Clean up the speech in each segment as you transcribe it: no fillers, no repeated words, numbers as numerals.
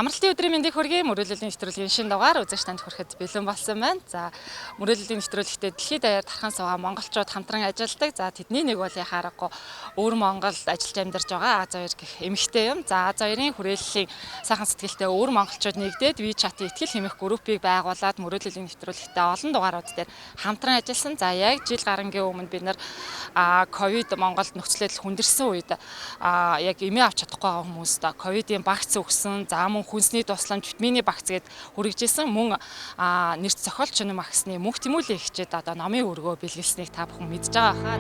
Амралтын өдрийн мэндийг хүргэе. Мөрөөллийн нэвтрүүлгийн шинэ дугаар үзэгч танд хүрэхэд бэлэн болсон байна. За мөрөөллийн нэвтрүүлэгтээ дэлхийд даяар тархан суугаа монголчууд хамтран ажилладаг. За тэдний нэг бол яхаарахгүй өвөр Монголд ажиллаж амьдарч байгаа А2 гэх эмэгтэй юм. За А2-ын хүрээллийн сайхан сэтгэлтэй өвөр монголчууд нэгдээд WeChat итгэл хэмэх группийг байгуулад мөрөөллийн нэвтрүүлэгтээ олон дугаарууд дээр хамтран ажилласан. За яг жил гарангийн өмнө бид нар ковид Монголд нөхцөл байдал хүндэрсэн үед яг эмээ авч чадахгүй байгаа хүмүүст ковидын багц өгсөн. За мөн хүнсний тусламж витамины багц гээд хүргэжсэн. Мөн нэрт зохиолч юм агсны мөнх тэмүүлэн ихчээд одоо номын өргөө бэлгэлсэнийг та бүхэн мэдж байгаа хаа.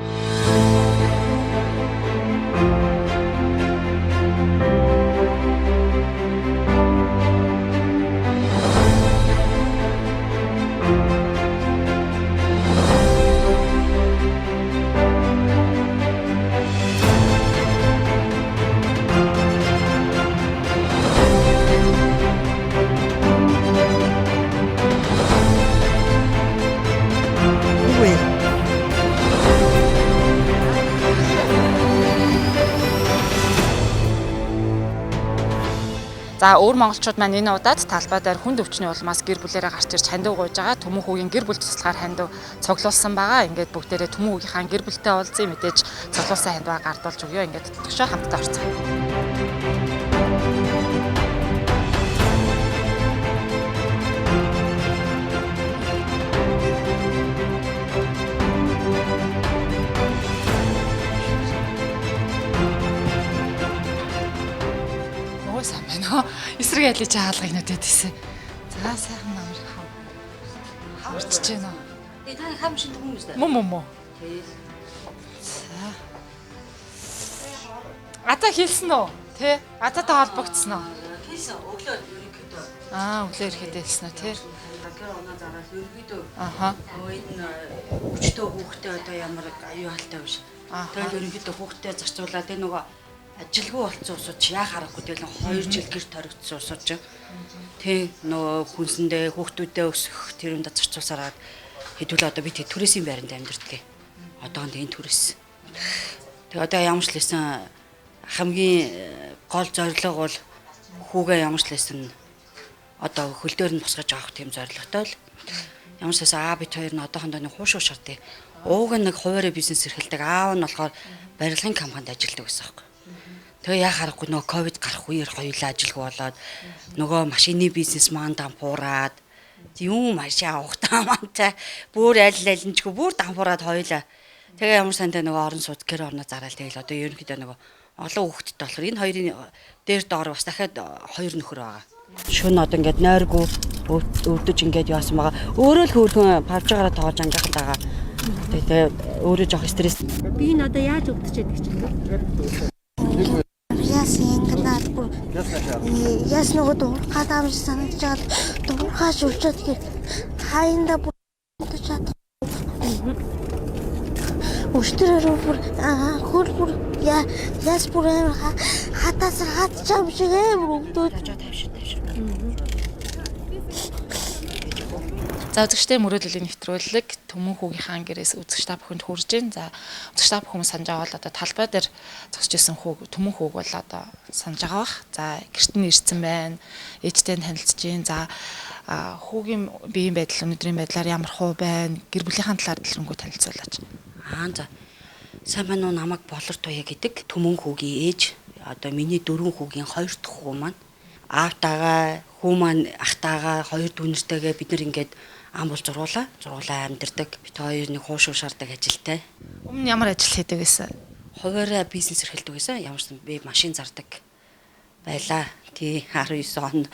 За өөр монголчууд маань энэ удаад талбай дээр хүнд өвчний улмаас гэр бүлээрээ гарч ирж хандив гуйж байгаа. Төмөн хүүгийн гэр бүл туслахаар хандив цуглуулсан байгаа. Ингээд бүгдээрээ төмөн хүүгийнхаа гэр бүлтэй уулзъя, мэдээж цуглуулсан хандиваа гардуулж өгье. Ингээд төгшөө хамтдаа орцгоё. Эсрэг ялж хаалгыг нүдэд ийсэн. За сайхан намрыг хаварчж байна. Та хам шинэ хүмүүс дээ. Мөн. За. Ата хэлсэн үү? Тэ? Ататай холбогдсон уу? Хэлсэн. Өглөө ерөнхийдөө. Өглөө ирэхэд хэлсэн үү, тэ? Тэгэхээр оноо зараад ерөнхийдөө. Энэ өчтөө хүүхдээ одоо ямар аюу халтай биш. Тэгээд ерөнхийдөө хүүхдээ зарцуулаад энэ нөгөө ажилгүй болцсон усууд яах аргагүй тэгэл 2 жил гэр торигдсон усууд ч тий нөгөө хүнсэндээ хүүхдүүдээ өсгөх тэр юмд зарцуулсараад хэдүүлээ одоо бид түрээсийн байранд амьдэрдэг. Одоонд энэ түрээс. Тэгээ одоо ямар ч лсэн хамгийн гол зорилго бол хүүгээ ямар ч лсэн одоо хөлдөөр нь босгож авах тийм зорилготой л. Ямар ч лсэн бид хоёр нь одоохондоо нэг хуушуу шартыг. Ууг нь нэг хуваарь бизнес эрхэлдэг, аав нь болохоор барилгын компанид ажилладаг гэсэн юм. Тэгээ яа харахгүй нөгөө ковид гарах үеэр хоёулаа ажилгүй болоод нөгөө машины бизнес маань дампуураад юм машаа ухтаа мантай бүр аль алинчгүй бүр дампуураад хоёулаа. Тэгээ ямар сандаа нөгөө орон сууц гэр орноо зараал тэгэл одоо ерөнхийдөө нөгөө олон хүүхэдтэй болохоор энэ хоёрын дээр доор бас дахиад хоёр нөхөр байгаа. Шүн одоо ингээд нойргүй өвдөж ингээд яасан байгаа. Өөрөө л хөөрхөн павжгараа тоолж ангахад байгаа. Тэгээ өөрөө жоох стресс. Би энэ одоо яаж өвдөж яддаг чинь? Яс нөгөө дуурхаад амж санагдаад дуурхаж үлчээд гэр хайнда бүтэж чад. Өчтөрөөр бүр хөрбөр яс бүр хатаас хатчаам шиг өвдөж тавьшир. За үзэгчтэй мөрөөллийн нэвтрүүлэг төмөн хүүгийнхаа гэрээс үзэгч та бүхэнд хүрж байна. За үзэгч та бүхэн санаж байгаа бол одоо талбай дээр зогсож исэн төмөн хүүг бол одоо санаж байгаа бах. За гэрт нь ирсэн байна. Ээжтэй танилцж байна. За хүүгийн биеийн байдал өнөөдрийн байдлаар ямар хуу байна? Гэр бүлийнхаа талаар дэлгэрэнгүй танилцуулаач. За. Сайн байна уу намайг болор туяа гэдэг төмөн хүүгийн ээж. Одоо миний 4 хүүгийн 2 дахь хүү маань. Аавтайгаа хүү маань ахтайгаа 2 дүүнэртэйгээ бид нар ингээд амбул зургуулаа амьдэрдэг. Бид хоёр нэг хуушуу шаардаг ажилтай. Өмнө ямар ажил хийдэг гэсэн? Хуваарь бизнес эрхэлдэг гэсэн. Ямар ч би машин зардаг байлаа. Тий 19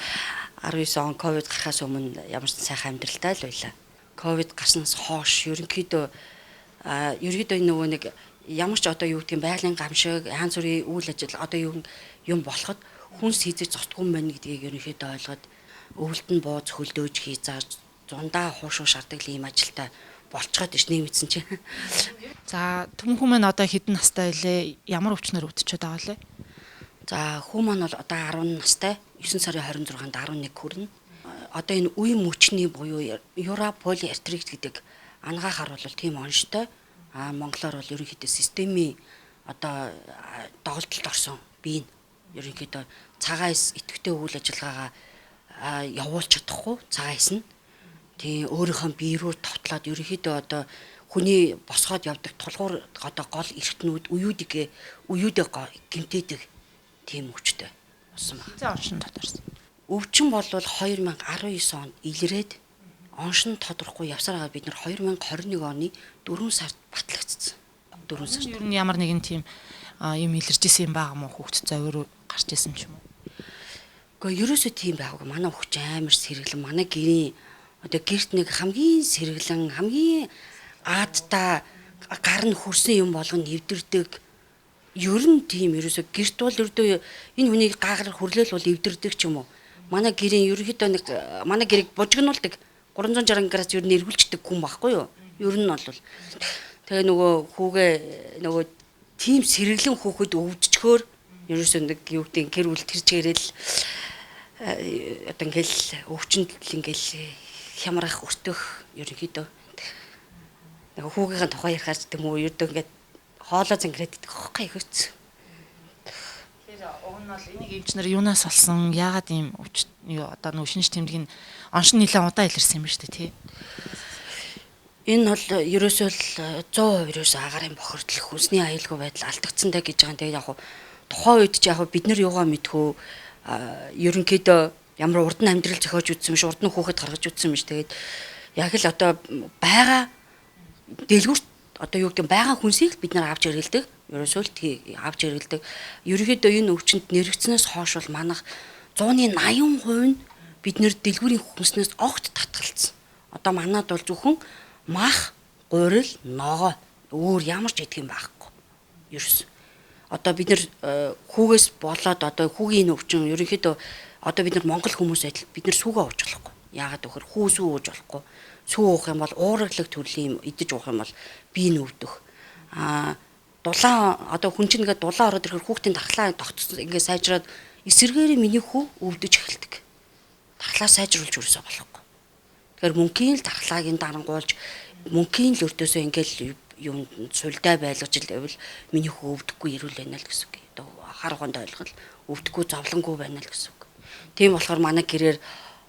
он ковид гарахаас өмнө ямар ч сайхан амьдралтай л байлаа. Ковид гарснаас хойш ерөнхийдөө нөгөө нэг ямар ч одоо юу гэдгийг байгалийн гамшиг, янз бүрийн үйл ажиллагаа одоо юм болоход хүнс хийзэж зогтгүй юм байна гэдгийг ерөнхийдөө ойлгоод өвөлд нь бууз хөлдөөж хийзааж зундаа хуушуу шаардаг ийм ажилтай болцоход иш нэг мэдсэн чинь. За төмөн хүмүүс одоо хэдэн настай вэ? Ямар өвчнөр өвдөж байгаа вэ? За хүү маань бол одоо 10 настай, 9 сарын 26-нд 11 хүрнэ. Одоо энэ үе мөчний буюу юраполиартрит гэдэг ангаахаар бол тийм онцтой. Монголоор бол ерөнхийдөө системийн одоо доголдолд орсон бие нь ерөнхийдөө цагаан эс идэвхтэй үйл ажиллагаагаа явуулж чадахгүй цагаан эс нь. Тийм өөрийнхөө бие рүү товтлоод ерөнхийдөө одоо хүний босгоод явдаг тулгуур одоо гол эргэтнүүд уюудээ гэмтээдэг тийм өвчтэй болсон байна. Хэзээ оншин тодорсон? Өвчин бол 2019 онд илрээд оншин тодорхгүй явсараа бид нар 2021 оны 4 сард батлагдсан. 4 сард. Ер нь ямар нэгэн тийм юм илэрч исэн юм байгаа мó хүүхд зовир гарч исэн ч юм уу? Гэхдээ ерөөсөө тийм байгаагүй. Манай хүүхд амар сэргэлэн, манай гэрийн одоо гэрт нэг хамгийн сэргэлэн, хамгийн аадтай гар нь хүрсэн юм болгоно эвдэрдэг. Ер нь тийм ерөөсөө гэрт бол ердөө энэ хүний гаагар хүрлээл бол эвдэрдэг ч юм уу. Манай гэрийн ерөөхдөө нэг манай гэрийг бужигнуулдаг 360 градус ер нь эргүүлждэг хүн байхгүй юу? Ер нь бол тэгээ нөгөө хүүгээ нөгөө тийм сэргэлэн хүүхэд өвдчгөөр ерөөсөө нэг юу гэдэг гэр бүл тэр чигээрэл одоо ингээл өвчнөд ингээл хямрах өртөх ерөнхийдөө нэг хүүгийнхээ тухай ярихаар гэдэг юм уу ердөө ингээд хоолоо зангираад идэх хөхгүй хөц. Тэгэхээр уг нь бол энийг эмчнэр юунаас олсон? Яагаад ийм одоо нөө шинж тэмдэг нь оншин нэлээд удаан илэрсэн юм ба шүү дээ тий. Энэ бол ерөөсөө л 100% ерөөсөө агарын бохирдол хүнсний аюулгүй байдал алдагдсандаа гэж байгаа. Тэгээд яг тухайн үед ч яг бид нар юугаа мэдхүү ерөнхийдөө ямар урд нь амьдрал зохиож үтсэн биш, урд нь хүүхэд гаргаж үтсэн биш. Тэгээд яг л одоо байгаа дэлгүүрт одоо юу гэдэг байгаа хүнсийг бид нар авч ирэлдэг. Ерөөсөө л авч ирэлдэг. Ерөнхийдөө энэ өвчнөд нэрвэгцнээс хойш бол манайх 180% нь бид нэр дэлгүүрийн хүнснээс огт татгалцсан. Одоо манад бол зөвхөн мах, гурил, ногоо өөр ямар ч идэх юм байхгүй. Ерөөс. Одоо бид нэр хүүгээс болоод одоо хүүгийн өвчин ерөнхийдөө одоо бид нар монгол хүмүүс адил бид нар сүгэ ууж болохгүй. Яагаад гэвэл хүү сүү ууж болохгүй. Сүү уух юм бол ууралаг төрлийн идэж уух юм бол бие нүвдөх. Дулаан одоо хүн чинь ингээд дулаан ороод ирэхээр хүүхдийн дархлаа тогтсон ингээд сайжраад эсэргээр миний хүү өвдөж эхэлдэг. Дархлаа сайжруулж өрөөсөө болохгүй. Тэгэхээр мөнхийн л дархлааг энэ дарангуулж мөнхийн л өртөөсөө ингээд юм сулдаа байлгаж ивэл миний хүү өвдөхгүй ирүүл байна л гэсэн үг. Одоо хар ухаанд ойлгол өвдөхгүй зовлонгүй байна л гэсэн үг. Тийм болохоор манай гэрээр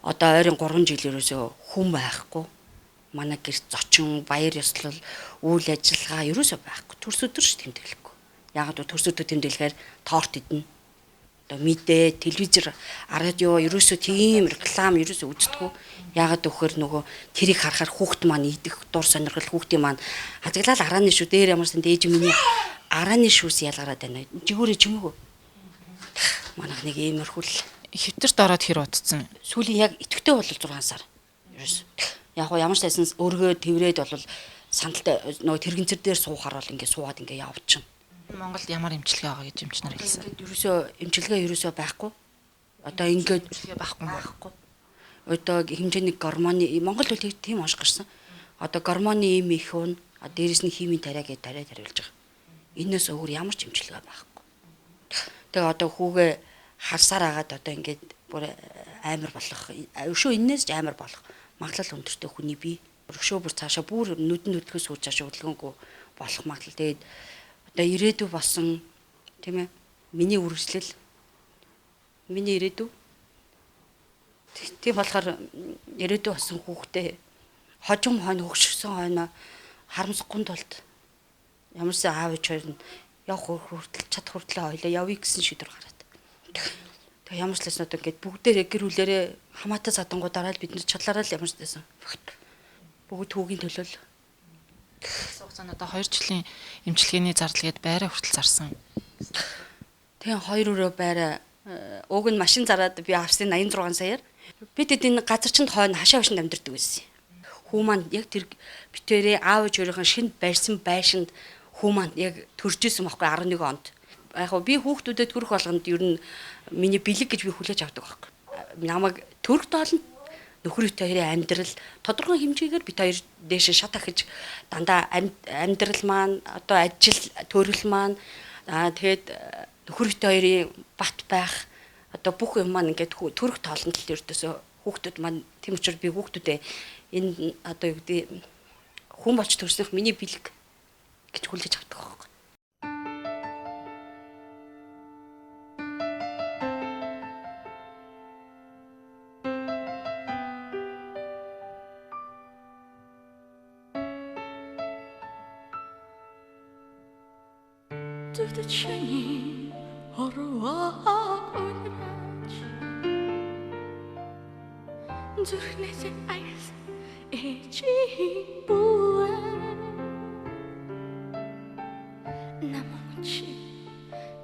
одоо ойрын 3 жил ерөөсөө хүн байхгүй. Манай гэрт зочин, баяр ёслол, үйл ажиллагаа ерөөсөө байхгүй. Төрс өдөр ш тэмдэглэхгүй. Яагаад гэвэл төрс өдөр тэмдэглэхээр торт идэнэ. Одоо мэдээ, телевизэр, радио ерөөсөө тийм реклам ерөөсөө үздэггүй. Яагаад гэвэл нөгөө тэрийг харахаар хүүхд маань идэх дур сонирхол хүүхдийн маань хазаглал арааны шүү дээр ямарсан дээж миний арааны шүүс ялгараад байна. Жигүүрээ чимээгөө. Манайх нэг иймэрхүүл Хэвтэрт ороод хэр удцсан? Сүүлийн яг идэвхтэй бол 6 сар. Ерөөс. Яг ямар ч тайсан өргөө тэврээд бол сандалтай нөгөө тэрэгцэр дээр суухаар бол ингээд суугаад ингээд явчихна. Монголд ямар эмчилгээ байгаа гэж эмчнэр хэлсэн. Ингээд эмчилгээ ерөөсөө байхгүй. Одоо ингээд байхгүй. Одоо хэмжээний гормоны Монгол бол тийм онш гарсан. Одоо гормоны им их уун дээрэс нь химийн тариа гэж тариулж байгаа. Энээс өөр ямар ч эмчилгээ байхгүй. Тэгээ одоо хүүгээ харсаар агаад одоо ингээд бүр амар болох. Өшөө энээс ч амар болох. Магадлал өндөртэй хүний бие өшөө бүр цаашаа бүр нүдэн нүдгээс сууж цаашаа хөдөлгөөнгүй болох магадлал. Тэгээд одоо ирээдүй болсон тийм ээ. Миний үргэлжлэл миний ирээдүй. Тийм болохоор ирээдүй болсон хүүхдээ хожим хойно хөгшөрсөн хойно харамсахгүй тулд ямарсан аав ээж хоёр нь явах хүртэл чадах хүртлээ хоёлаа явъя гэсэн шийдвэр гараад. Тэгээ ямар ч лээс одоо ингээд бүгдээрээ гэр бүлэрээ хамаатай садангуу дараа л бид нар чадлаараа л ямар ч лээсэн. Бүгд хүүгийн төлөө л. Хугацаанд одоо 2 жилийн эмчилгээний зарлагад байраа хүртэл зарсан. Тэгээ 2 өрөө байраа уг нь машин зараад би авсан 86 саяар. Бид энэ газар чинь хойно хашаа хашинд амьдардаг байсан. Хүү маань яг тэр битээрээ аав ээж өөрийнхөө шинд барьсан байшинд хүү маань яг төрж исэн байхгүй 11 онд. Яг би хүүхдүүдэд төрөх болгонд ер нь миний бэлэг гэж би хүлээж авдаг байхгүй. Намайг төрөх тоолонд нөхөр ит хоёрын амьдрал тодорхой хэмжээгээр бит хоёр дээш шат ахиж дандаа амьдрал маань одоо ажил төрөл маань тэгээд нөхөр ит хоёрын бат байх одоо бүх юм маань ингээд төрөх тоолонд л ердөөсөө хүүхдүүд маань тийм учраас би хүүхдүүдээ энэ одоо юу гэдэг хүн болж төрснөх миний бэлэг гэж хүлээж авдаг байхгүй. Dudçeni horva oynaç Zürnese ayas eçi buwe Namonchi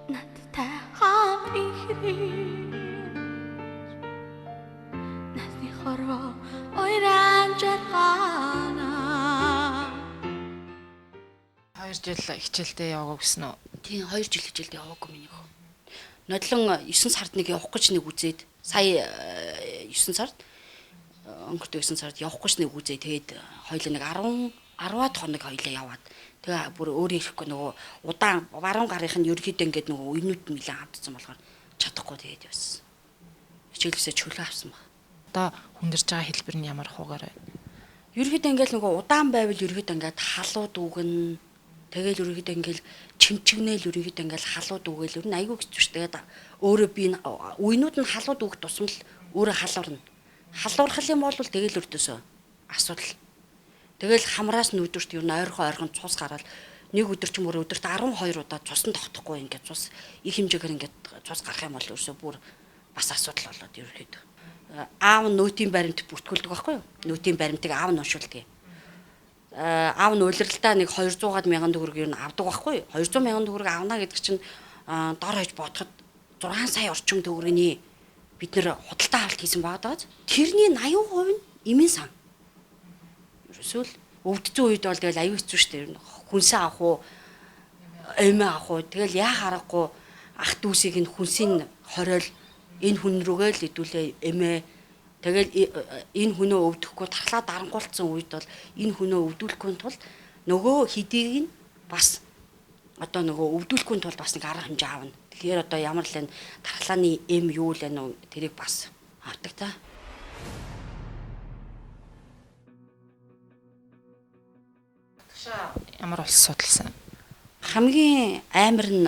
natta hapiri Nasni horva oynaç jargana 2 жил хичээлдээ яваагүй гэсэн үү? Тийм 2 жил хичээлдээ яваагүй миний хөө. Нодлон 9 сард нэг явах гэж нэг үзээд сая 9 сард өнгөрсөн 9 сард явах гэж нэг үзээ. Тэгээд хоёул нэг 10-аад хоног хоёлаа яваад. Тэгээ бүр өөрөө ирэхгүй нөгөө удаан баруун гарынх нь ерөөхдөө ингээд нөгөө уйнууд нэлээд хамтсан болохоор чадахгүй тэгээд явсан. Хичээлээсээ чөлөө авсан баг. Одоо хүндэрж байгаа хэлбэр нь ямар хуугаар вэ? Ерөөхдөө ингээд нөгөө удаан байвал ерөөхдөө ингээд халууд үгэн тэгэл ерөөхдөө ингээд чимчгнээл ерөөхдөө ингээд халууд үгээл ер нь айгүй гэж шүү дээ. Өөрөө би уйнууд нь халууд үгэх тусам л өөрөө халуурна. Халуурхал юм бол тэгэл өртөөсөө асуудал. Тэгэл хамраас нь өдөрт ер нь ойрхон цус гараад нэг өдөр ч мөр өдөрт 12 удаа цусан тогтохгүй ингээд цус их хэмжээгээр ингээд цус гарах юм бол ерөөсөө бүр бас асуудал болоод ерөөхдөө. Аав нь нөөтийн баримт бүртгүүлдэг байхгүй юу? Нөөтийн баримтыг аав нь уншуулдаг. Аав нь улиралтаа нэг 200-аад мянган төгрөг ер нь авдаг байхгүй юу? 200 мянган төгрөг авна гэдэг чинь дор хаяж бодоход 6 сая орчим төгрөгийн бид нэр худалдаа авалт хийсэн байгаа даа. Тэрний 80% нь эмийн сан. Ерөөсөө л өвдсөн үед бол тэгэл аюу хэцүү шүү дээ. Хүнсээ авах уу, эмээ авах уу? Тэгэл яа харахгүй ах дүүсийг нь хүнсийн хориол энэ хүн рүүгээ л идүүлээ эмээ. Тэгэл энэ хүнөө өвдөхгүй тархлаа дарангуулсан үед бол энэ хүнөө өвдүүлэхгүй тул нөгөө хэдийг нь бас одоо нөгөө өвдүүлэхгүй тул бас нэг арга хэмжээ аавна. Тэгэхээр одоо ямар л энэ тархлааны эм юу л энэ тэрийг бас авдаг та. Ямар улс судалсан? Хамгийн амар нь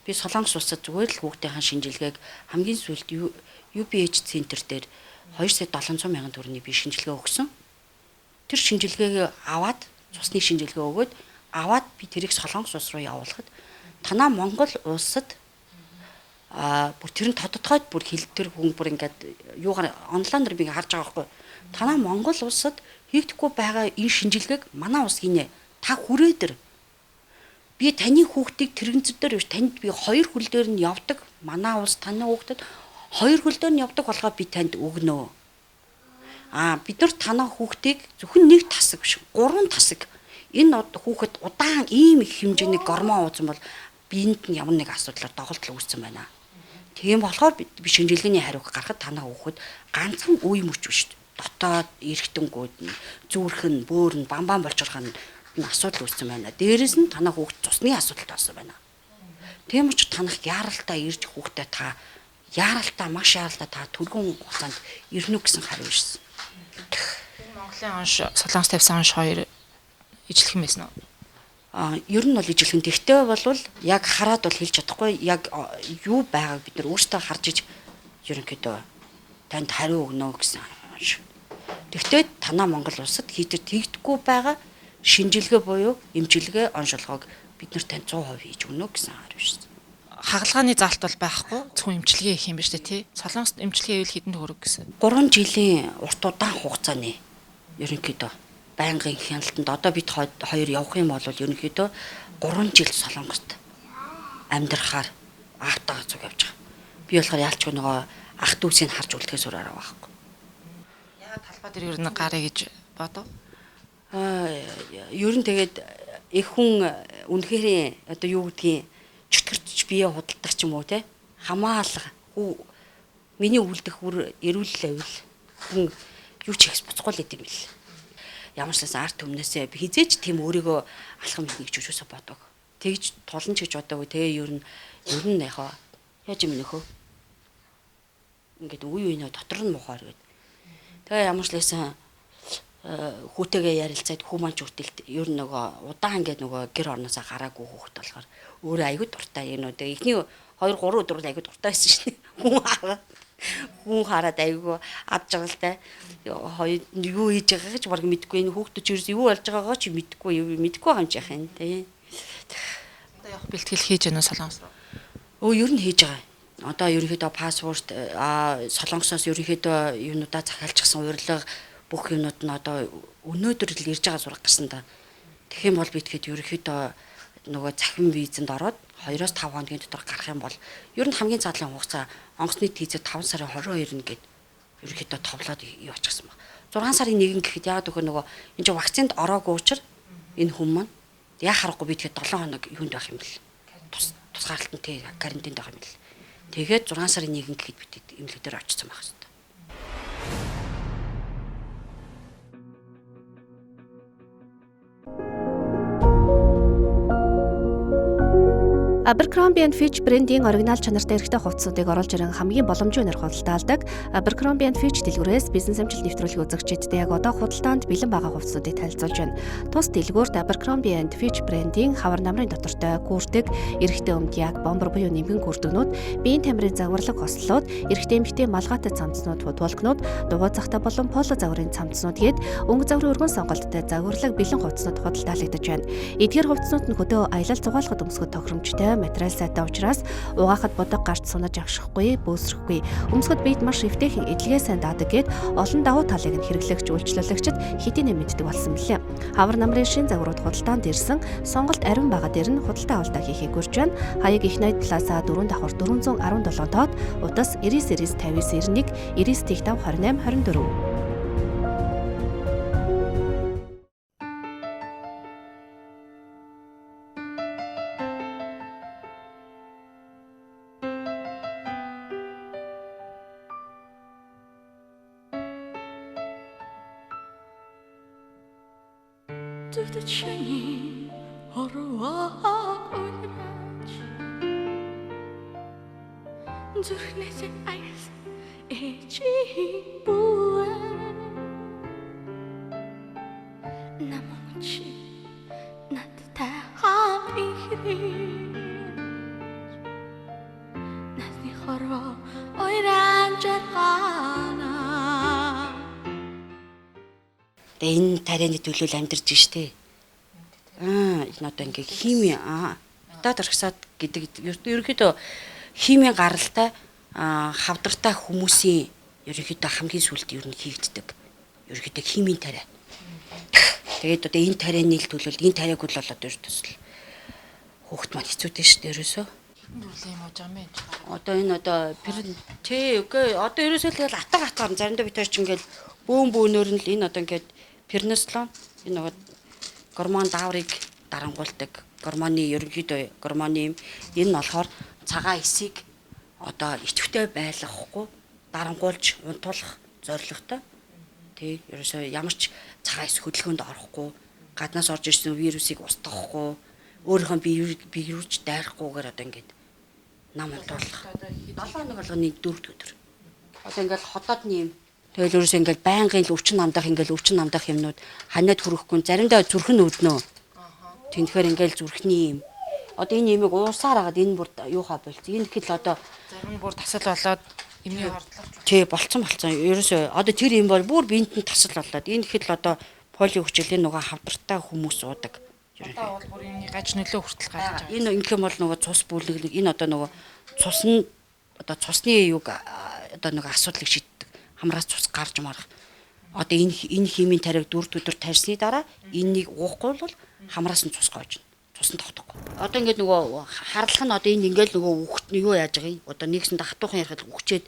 би Солонгос улсад зүгээр л хүүхдийн шинжилгээг хамгийн сүүлд UPH центр дээр 2,700,000 төгрөгийн би шинжилгээ өгсөн. Тэр шинжилгээг аваад цусны шинжилгээ өгөөд аваад би тэрийг Солонгос улс руу явуулахад танаа Монгол улсад бүр тэр нь тодтогоод бүр тэр хүн бүр ингээд юугаар онлайнаар би харж байгаа байхгүй. Танаа Монгол улсад хийгдэхгүй байгаа энэ шинжилгээг манай улс гинэ. Та хүрээдэр би таны хүүхдийг тэрэгцээр биш танд би 2 хөл дээр нь явдаг. Манай улс таны хүүхдэд 2 хөл дээр нь явдаг болгоо би танд өгнө. Бид нар танаа хүүхдийг зөвхөн нэг тасаг биш 3 тасаг энэ хүүхэд удаан ийм их хэмжээний гормон уусан бол биед нь ямар нэг асуудлаар доголдол үүссэн байна. Тийм болохоор би шинжилгээний хариуг гаргахад танаа хүүхэд ганцхан үе мөч биш. Дотоод эргэтэнгүүд нь зүрхэн, бөөр нь бамбан болчихлох нь асуудал үүссэн байна. Дээрээс нь танаа хүүхэд цусны асуудал тоосон байна. Тийм учраас танах яаралтай ирж хүүхдээ та яаралтай маш яаралтай та түргэн хугацаанд ирнэ гэсэн хариу ирсэн. Монголын онш Солонгос тавьсан онш 2 ижлэх юм байсан уу? Ер нь бол ижлэх. Тэгтээ бол яг хараад бол хэлж чадахгүй. Яг юу байгааг бид нар өөрсдөө харж иж ерөнхийдөө танд хариу өгнө гэсэн. Тэгтээ танаа Монгол улсад хийдэг тэгдэхгүй байгаа шинжилгээ буюу эмчилгээ оншилгоог бид нар танд 100% хийж өгнө гэсэн хариу ирсэн. Хагалгааны заалт бол байхгүй. Зөвхөн эмчилгээ хийх юм ба штэ тий. Солонгост эмчилгээ хийвэл хэдэн төгрөг гэсэн. 3 жилийн урт удаан хугацааны ерөнхийдөө байнгын хяналтанд одоо бид хоёр явах юм бол ерөнхийдөө 3 жил Солонгост амьдрахаар автаа зүг явж байгаа. Би болохоор яалчгүй нөгөө ах дүүсийг харж үлдэхээс өөр арга байхгүй. Яагаад талбай дээр ер нь гарыг гэж бодов? Ер нь тэгээд их хүн үнэхээр одоо юу гэдгийг чөтгөрч бие худалдаг ч юм уу те хамаалга миний үлдэх бүр эрүүл авил хүн юу ч ихс буцахгүй л гэдэм бил. Ямар ч байсан арт өмнөөсөө би хизээч тийм өөрийгөө алхам хийх гэж өчөөсөө бодог. Тэгж тулан ч гэж бодоогүй те ер нь яхаа яаж юм нөхөө. Ингээд үе үе дотор нь мухаар гээд. Тэгээ ямар ч байсан хүүтэйгээ ярилцаад хүү маань ч хүртэл ер нь нөгөө удаан ингээд нөгөө гэр орноосоо гараагүй хүүхэд болохоор өөрөө аягүй дуртай юм уу. Тэгээ эхний 2 3 өдөр аягүй дуртай байсан шин. Хүн хараад аягүй адж байгаа л та. Хоёр юу хийж байгааг ч баг мэдэхгүй. Энэ хүүхдүүд ч юу болж байгаагаа ч мэдэхгүй байгаа юм чи яхаа тий. Одоо явах бэлтгэл хийж гэнэ Солонгос руу. Ер нь хийж байгаа. Одоо ерөнхийдөө паспорт Солонгосоос ерөнхийдөө юунуудаа захиалчихсан урилга бүх юмнууд нь одоо өнөөдөр л ирж байгаа зураг гарсан да. Тэгэх юм бол би тэгэхэд ерөнхийдөө нөгөө захин визэнд ороод 2-5 хоногийн дотор гарах юм бол ер нь хамгийн задлан хугацаа онгоцны тийзээ 5 сарын 22 нэгэд ерөнхийдөө товлоод юу очихсан баг. 6 сарын 1 гэхэд яагаад гэвэл нөгөө энэ чинь вакцинд ороогүй учраас энэ хүн маань яа харахгүй би тэгэхэд 7 хоног юунд байх юм бэл. Тусгаарлалтанд тий карантинд байх юм бэл. Тэгээд 6 сарын 1 гэхэд бид эмнэлэг дээр очсон байх хэвээр. Abercrombie & Fitch брендийн оригинал чанартай эрхтэй хувцсуудыг оруулж ирэн хамгийн боломжтой өнөр худалдаалдаг Abercrombie & Fitch дэлгүүрээс бизнес амжилт нэвтрүүлэх үзэгчдэд яг одоо худалдаанд бэлэн байгаа хувцсуудыг танилцуулж байна. Тус дэлгүүрт Abercrombie & Fitch брендийн хавар намрын дотортой гүрдэг, эрхтэй өмд яг бомбер буюу нимгэн гүрдэгнүүд, биеийн тамирын загварлаг хослолууд, эрхтэй эмэгтэй малгайтай цамцнууд, футболкнууд, дугуй захтай болон поло загварын цамцнууд гээд өнгө загварын өргөн сонголттой загварлаг бэлэн хувцснууд худалдаалагдаж байна. Эдгээр хувцснууд нь хөдөө аялал зугаалахад өмсгөх тохиромжтой материал сайтай учраас угаахад бодог гарч сунаж агшихгүй, бөөсрөхгүй. Өмсгөд биед маш эвтэйхэн эдлэгээ сайн даадаг гээд олон давуу талыг нь хэрэглэгч үйлчлүүлэгчид хэдийнэ мэддэг болсон билээ. Хавар намрын шин загварууд худалдаанд ирсэн, сонголт ариун байгаа дээр нь худалдаа авалтаа хийхийг гурж байна. Хаяг их найд плаза 4 давхар 417 тоод, утас 99 59 91 99 5 28 24. 두드치니 어루와 오이라지 зүрхнээс айс эчи буэ намучи надтай хамт ирэх насны хорвоо ойран жаргана. Тэгээ энэ тарианы төлөөл амьдарч штэ. Энэ одоо ингээ хими метад орхисаад гэдэг ерөнхийдөө химийн гаралтай хавдартай хүмүүсийн ерөнхийдөө хамгийн сүлд ер нь хийгддэг. Ерөнхийдөө химийн тариа. Тэгээд одоо энэ тарианы төлөөлд энэ тариаг бол одоо төсөл хүүхд маань хэцүүтэй штэ ерөөсөө. Нүрлийн юм уу жам ээ. Одоо энэ одоо тий үгүй одоо ерөөсөө л атгаар заримдаа бид хоёр ч ингээл бөөнөр нь л энэ одоо ингээд пернеслон энэ нөгөө гормон дааврыг дарангуулдаг гормоны ерөнхийдөө гормоны энэ нь болохоор цагаан эсийг одоо итвэхтэй байлгахгүй дарангуулж унтуулах зорилготой. Тий ерөөсөө ямар ч цагаан эс хөдөлгөөнд орохгүй гаднаас орж ирсэн вирусыг устгахгүй өөрийнхөө бие рүүч дайрахгүйгээр одоо ингээд нам унтуулах. 7 хоног болгоны 4 өдөр. Одоо ингээд хотоодны юм. Тэгэл ерөөсөө ингээд байнгын л өвчин намдах юмнууд ханаад хүрэхгүй заримдаа зүрх нь өвднөө. Тэнхээр ингээд зүрхний юм. Одоо энэ ямиг уусаар агаад энэ бүр юухаа болц. Энэ гэхэл одоо зарим нь бүр тасал болоод эмний хордлогч. Тий болцсон. Ерөөсөө одоо тэр юм бол бүр биед нь тасал болоод энэ гэхэл одоо полио хүчилийн нөгөө хавдартай хүмүүс уудаг. Одоо бол бүр юмний гаж нөлөө хүртэл гарч байгаа. Энэ ингэх юм бол нөгөө цус бүлэглэг энэ одоо нөгөө цус нь одоо цусны юг одоо нөгөө асуудлыг шийддэг. Хамраас цус гарч марах. Одоо энэ химийн тариаг 4 өдөр тарьсны дараа энэнийг уухгүй бол хамраас нь цус гоож. Цус нь тогтохгүй. Одоо ингээд нөгөө харлах нь одоо энэ ингээд нөгөө үхт юу яаж байгаа юм? Одоо нэгсэндээ хатуухан ярихад үхчээд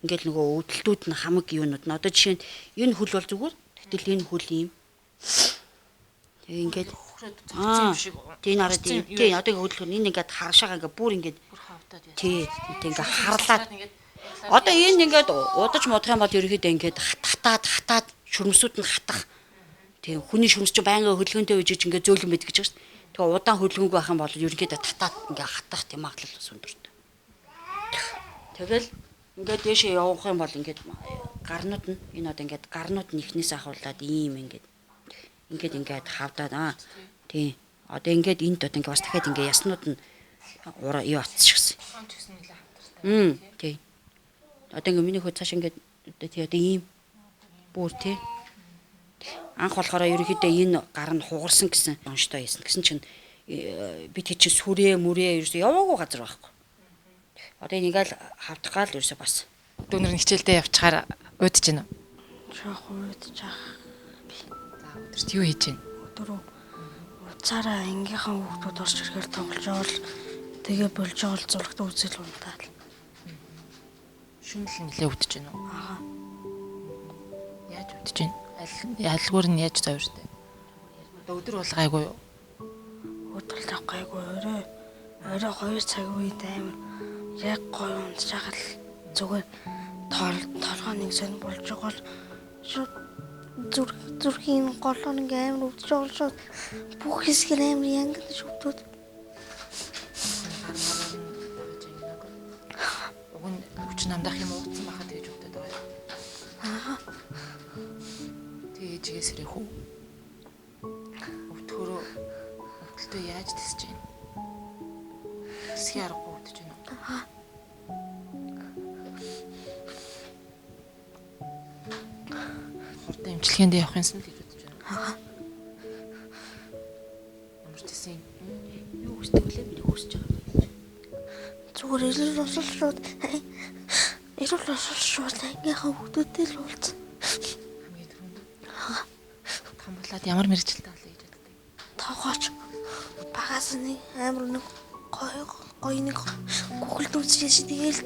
ингээд нөгөө өвдөлтүүд нь хамаг юунууд нь одоо жишээ нь энэ хөл бол зүгээр. Гэтэл энэ хөл юм. Тэгээ ингээд тий нараад тий одоо хөдөлгөөн энэ ингээд харшаага ингээд бүр ингээд хавтаад байна. тий ингээд харлаад одоо энэ ингээд удаж муудах юм бол ерөөхдөө ингээд хатаад шүрмсүүд нь хатах. Тий хүний шүрмс чинь байнга хөдөлгөөнтэй үжиж ингээд зөөлөн мэд гэж байна шүү дээ. Тэгээ удаан хөдөлгөөнгүй байх юм бол ерөөхдөө татаад ингээд хатах тийм магадлал бас өндөртэй. Тэгэл ингээд дэшээ явах юм бол ингээд гарнууд нь энэ одоо ингээд гарнууд нь ихнээс ахуулаад ийм ингээд хавдаад тий одоо ингээд энд одоо ингээд бас дахиад ингээд яснууд нь юу атчихсан. Тий. Одоо ингээд миний хөө цааш ингээд тий одоо ийм бүр тий. Анх болохоор ерөнхийдөө энэ гар нь хугарсан гэсэн онцтой байсан. Гэсэн чинь бид чи сүрээ мүрээ ерөөсөө яваагүй газар байхгүй. Одоо ингээл хавдах гал ерөөсөө бас. Дүүнэр нь хичээлдээ явчихаар удаж гинэ. Жоох уйдчих. За өдөрт юу хийж гинэ? Өдөр уцаараа ангийнхаа хүүхдүүд орж ирэхээр тоглож явал тэгээ болж байгаа л зурагт үзэл унтаал. Шүнэл нэлээ удаж гинэ үү? Аа. Яаж удаж гинэ? Ялгуур нь яаж зовиртэй? Өдөр бол гайгүй юу? Өдөр л гайгүй орой 2 цаг үед амар яг гоё унтчихал зүгээр толгой нэг сэн болж байгаа л шууд зүрхийн голоо нэг амар өвдөж байгаа шууд бүх хэсэг амар янгад шүтүүд. Уг нь хүч намдах юм ууцсан байхад тэгж өвдөд байгаа. Аа. Тэгээс ирэх үү? Өвтгөрөө өвдөлтөө яаж тисэж байна? Тэсхий аргагүй өвдөж байна уу? Аа. Хурдан эмчилгээнд явах юмсан гэж бодож байна. Аа. Ямар тийсэн Юу хүсдэг вэ? Миний хүсэж байгаа юм. Зүгээр ирэл босол шууд ангийнхаа хүүхдүүдтэй л уулзсан. хамгийн түрүүнд. Камбулаад ямар мэрэгчлээ болоо гэж боддог. Тогооч багаас нэг амар нэг гоё нэг гүгэлд үзчихсэн тэгэл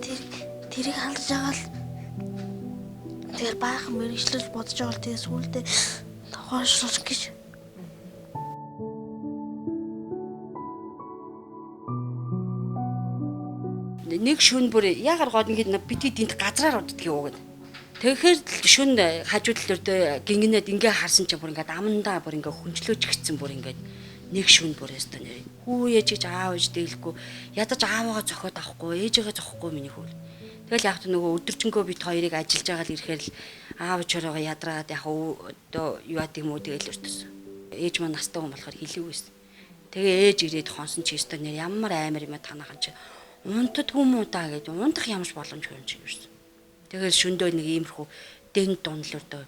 тэрийг хандж байгаа л тэр баахан мэрэгчлэл бодож байгаа л тэгээ сүулдэ тогоош гэж. Нэг шүн бүр ягаар гол ингээд бидний дэнт газраар уддаг юу гэдэг. Тэгэхээр шүн хажуу талд гингэнэд ингээ харсан чинь бүр ингээд амандаа бүр ингээ хүнчлөөж гисцэн бүр ингээд нэг шүн бүр өстө нэр. Хүү ээж гэж аав ээж дээлэхгүй ядаж аавыгаа зохиод авахгүй ээжигээ зохихгүй миний хөл. Тэгэл яг нөгөө өдөржингөө бит хоёрыг ажиллаж байгаа л ирэхээр л аав чороо ядраад яг одоо юу яд юм уу тэгэл өртөсөн. Ээж маань настай хүн болохоор хэлээвээс. Тэгээ ээж ирээд хонсон чи өстө нэр ямар амар юм танаахан чи унтад хүмүүдаа гэж унтах ямш боломжгүй юм чи юусэн. Тэгэхээр шөндөө нэг иймэрхүү дэн дунлуудаа.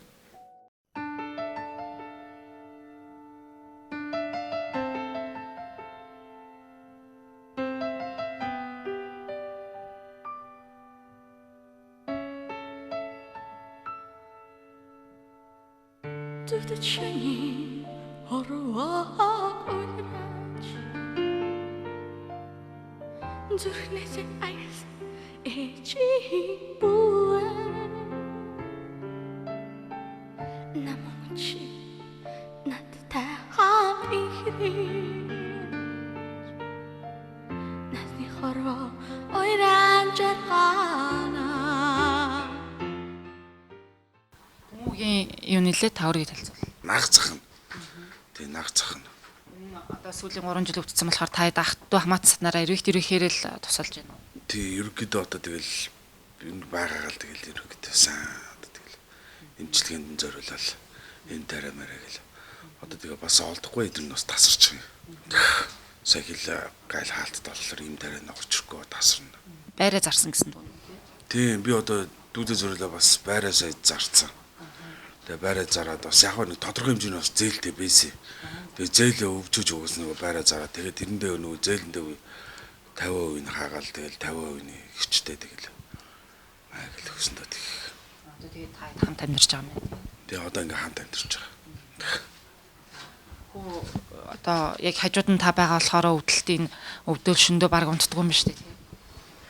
Төвчний хорвоо ойраач зүрхнээс айс эчи буэ намучи надтай хам ихрий насны хорвоо ойрaan жаргана Муугийн юу нэлээ таврыг талцвал. Наг захна. Тэгээ наг захна. Одоо сүүлийн 3 жил өвдсөн болохоор та дахтуу хамаатан сатнараа эргэхээр л тусалж байна уу? Тий, ерөөдөө одоо тэгэл энэ байгаагаал тэгэл ерөөдөө сайн одоо тэгэл эмчилгээнд зориулаад энэ тарамаараа гэл. Одоо тэгээ бас олдохгүй эдгээр нь бас тасарч байгаа юм. Сая хэл гайл хаалтд болохоор энэ тараа нь орчихгүй тасарна. Байраа зарсан гэсэн дүү. Тийм, би одоо дүүдээ зориулаа бас байраа сая зарцсан. Тэгээ байраа зараад бас яг нэг тодорхой хэмжээний бас зээлтэй байсан. Тэгээ зээлээ өвчөж өгсөн нөгөө байраа зараад тэгээ тэрэндээ нөгөө зээлэндээ 50% нь хаагаал тэгэл 50% нь ихчтэй тэгэл айгэл өгсөн доо тэг. Одоо тэгээ та хамт амьдарч байгаа юм байна. Тэгээ одоо ингээм хамт амьдарч байгаа. Хөө одоо яг хажууд нь та байгаа болохоор өвдөлтийн өвдөөл шөндөө баг унтдаг юм ба шүү дээ.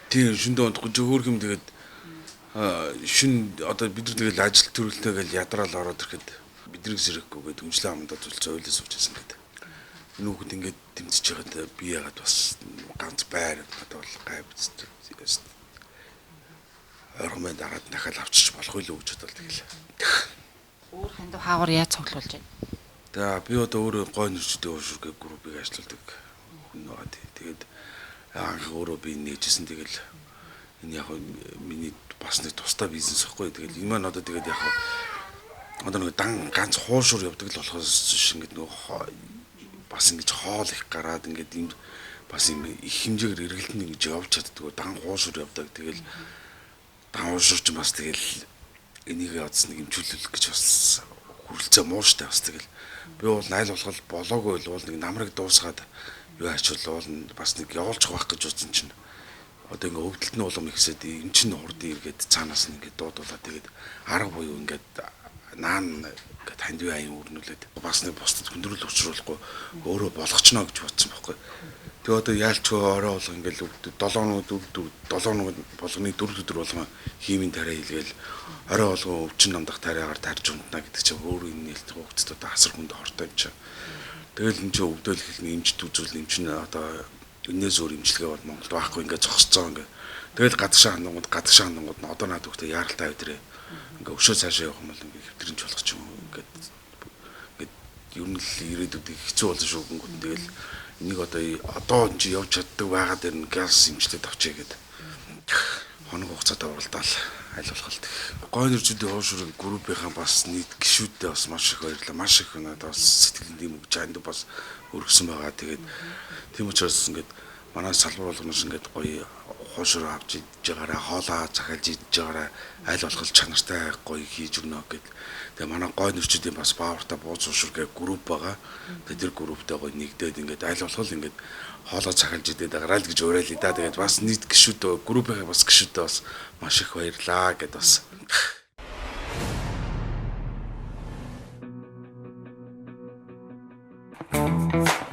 Тийм шөндөө унтахгүй хөөх юм тэгээд шүн одоо бид нар тэгэл ажил төрөлтөйгээл ядраал ороод ирэхэд бидрийг сэрэхгүй гэдэг өмчлөө амдаа зүйл зөөлөө суучсан гэдэг. Энэ хүүхэд ингээд тэмцэж байгаад би ягаад бас ганц байр одоо бол гайвц. Оргомод агаад дахиад авчиж болох уу гэж бодлоо тэгэл. Өөр хандив хаагуур яаж цуглуулж байна? Тэгээ би одоо өөрөө гой нэрчтэй уушгүй группыг ажилладаг хүн байгаа тий. Тэгээд анх өөрөө би нээжсэн тэгэл энэ яг миний бас нэг тусдаа бизнес ихгүй. Тэгэл энэ маань одоо тэгээд яг одоо нэг ганц хуушур явдаг л болохоос ингээд нөгөө бас ингэж хоол их гараад ингээд юм бас юм их хэмжээгээр эргэлтэн ингэж явж чаддаг. Дан хуушур явдаг. Тэгэл дан хуушур ч бас тэгэл энийг ядс нэг юм чөлөөлөх гэж бас хүрэлцээ мууштай бас тэгэл би бол найл болгол болоогүй л нэг намрыг дуусгаад юу ачуулна бас нэг явуулж байх гэж үзсэн чинь одоо ингээ өвдөлтний улам ихсээд эн чинь хурдын иргэд цаанаас нь ингээ дуудуулаад тэгээд арга буюу ингээд наан ингээд хандив аян өрнүүлээд бас нэг бусдад хүндрэл учруулахгүй өөрөө болгочно гэж бодсон байхгүй. Тэгээ одоо яалчгүй орой болго ингээл 7 өнөд болгоны 4 өдөр болгоо хиймийн тариа хийлгээл орой болго өвчин намдах тариагаар тарж унтна гэдэг чинь өөр энэ нээлт хугацаанд одоо асар хүнд хортой юм чинь. Тэгэл энэ чинь өвдөөл хэлний эмчт үзүүл юм чинь одоо энэс өөр имчилгээ бол Монголд байхгүй ингээд зогсцоо ингээд. Тэгэл гадагшаа хандангууд нь одоо наад өгтөө яралтай өдрөө ингээд өшөө цаашаа явах юм бол ингээд хэвтрэнч болох ч юм уу ингээд ер нь л ирээдүйдийг хэцүү болсон шүү гингүүд. Тэгэл энийг одоо чи явж чаддаг байгаа дээр нь газ имчтэд авчээ гэдэг. Хоног хугацаатай уралдаал аль болох л гой нэрчүүдийн хоошрын группийнхаа бас нийт гишүүдтэй бас маш их баярлалаа. Маш их надад бас сэтгэлийн дэм өгч анд бас өргөсөн байгаа. Тэгээд тийм учраас ингээд манай салбар болгоноос ингээд гоё хоошроо авч иж байгаараа хоолоо захиалж иж байгаараа аль болох чанартай гоё хийж өгнө гэдэг. Тэгээ манай гой нэрчүүдийн бас баавартай бууз уушраг гэх групп байгаа. Тэгээд тэр групптэй гоё нэгдээд ингээд аль болох ингээд хоолоо захиалж идээд байгаа л гэж уриалъя да. Тэгээд бас нийт гишүүд группийнхаа бас гишүүдтэй бас маш их баярлаа гэдээ бас.